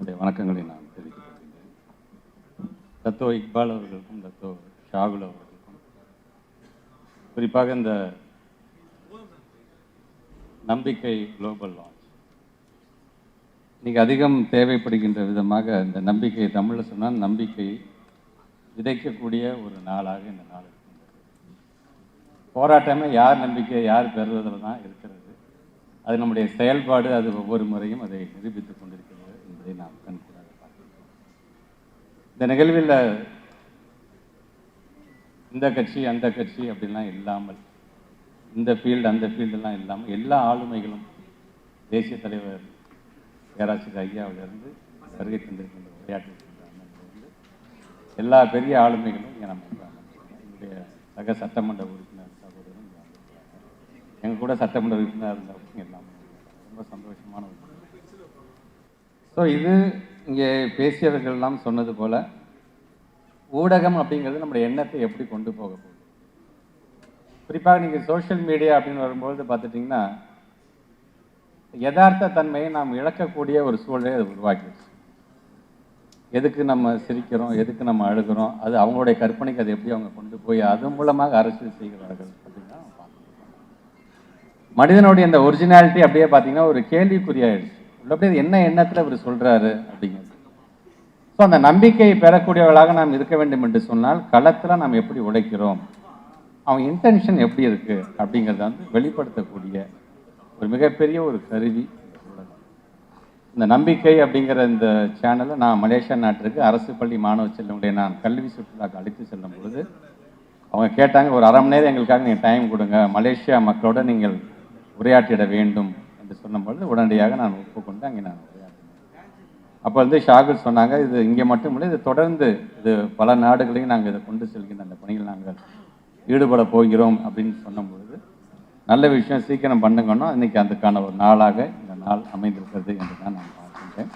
என்னுடைய வணக்கங்களை நான் தெரிவித்துக் கொள்கின்றேன். தத்தோ இக்பால் அவர்களுக்கும் தத்தோ ஷாகுல் அவர்களுக்கும் குறிப்பாக இந்த நம்பிக்கை குளோபல் லான்ச் இன்னைக்கு அதிகம் தேவைப்படுகின்ற விதமாக இந்த நம்பிக்கை, தமிழில் சொன்னால் நம்பிக்கை விதைக்கக்கூடிய ஒரு நாளாக இந்த நாள் இருக்கின்றது. போராட்டமே யார் நம்பிக்கை யார் பெறுவதில் தான் இருக்கிறது. அது நம்முடைய செயல்பாடு, அது ஒவ்வொரு முறையும் அதை நிரூபித்துக் கொண்டிருக்கிறது என்பதை நாம் கண்கூடாக பார்க்கிறோம். இந்த நிகழ்வில் இந்த கட்சி அந்த கட்சி அப்படிலாம் இல்லாமல், இந்த ஃபீல்டு அந்த ஃபீல்டெல்லாம் இல்லாமல் எல்லா ஆளுமைகளும் தேசிய தலைவர் பேராசிரியர் ஐயாவிலிருந்து வருகை தந்திருக்கின்ற உரையாற்றிருக்கின்ற எல்லா பெரிய ஆளுமைகளும் இங்கே நம்ம என்னுடைய சக சட்டமன்ற உறுப்பினர் சகோதரரும் எங்கள் கூட சட்டமன்ற உறுப்பினர் இருந்தவங்க எல்லாமே ரொம்ப சந்தோஷமான ஒரு. ஸோ இது இங்கே பேசியவர்கள் எல்லாம் சொன்னது போல ஊடகம் அப்படிங்கிறது நம்முடைய எண்ணத்தை எப்படி கொண்டு போக போகுது. குறிப்பாக நீங்கள் சோஷியல் மீடியா அப்படின்னு வரும்போது பார்த்துட்டிங்கன்னா யதார்த்த தன்மையை நாம் இழக்கக்கூடிய ஒரு சூழலை அது உருவாக்கிடுச்சு. எதுக்கு நம்ம சிரிக்கிறோம், எதுக்கு நம்ம அழுகிறோம், அது அவங்களுடைய கற்பனைக்கு அதை எப்படி அவங்க கொண்டு போய் அது மூலமாக அரசியல் செய்கிறார்கள் அப்படின்னா மனிதனுடைய அந்த ஒரிஜினாலிட்டி அப்படியே பார்த்தீங்கன்னா ஒரு கேள்விக்குறியாயிடுச்சு. அப்படியே என்ன எண்ணத்தில் அவர் சொல்கிறாரு அப்படிங்கிறது. ஸோ அந்த நம்பிக்கையை பெறக்கூடியவர்களாக நாம் இருக்க வேண்டும் என்று சொன்னால் களத்தில் நாம் எப்படி உழைக்கிறோம், அவன் இன்டென்ஷன் எப்படி இருக்குது அப்படிங்கிறத வந்து வெளிப்படுத்தக்கூடிய ஒரு மிகப்பெரிய ஒரு கருவி இந்த நம்பிக்கை அப்படிங்கிற இந்த சேனலை நான் மலேசியா நாட்டிற்கு அரசு பள்ளி மாணவ செல்வங்களை நான் கல்வி சுற்றுலாக்கு அழைத்து செல்லும் பொழுது அவங்க கேட்டாங்க, ஒரு அரை மணி நேரம் எங்களுக்காக நீங்கள் டைம் கொடுங்க, மலேசியா மக்களோட நீங்கள் உரையாற்றிட வேண்டும் என்று சொன்னபொழுது உடனடியாக நான் ஒப்புக்கொண்டு அங்கே நான் உரையாற்றினேன். அப்போ வந்து ஷாகுல் சொன்னாங்க, இது இங்கே மட்டும் இல்லை, இது தொடர்ந்து இது பல நாடுகளையும் நாங்கள் இதை கொண்டு செல்கின்ற அந்த பணியில் நாங்கள் ஈடுபட போகிறோம் அப்படின்னு சொன்னும் பொழுது நல்ல விஷயம், சீக்கிரம் பண்ணுங்கன்னா இன்னைக்கு அதுக்கான ஒரு நாளாக இந்த நாள் அமைந்திருக்கிறது என்று தான் நான் பார்க்கின்றேன்.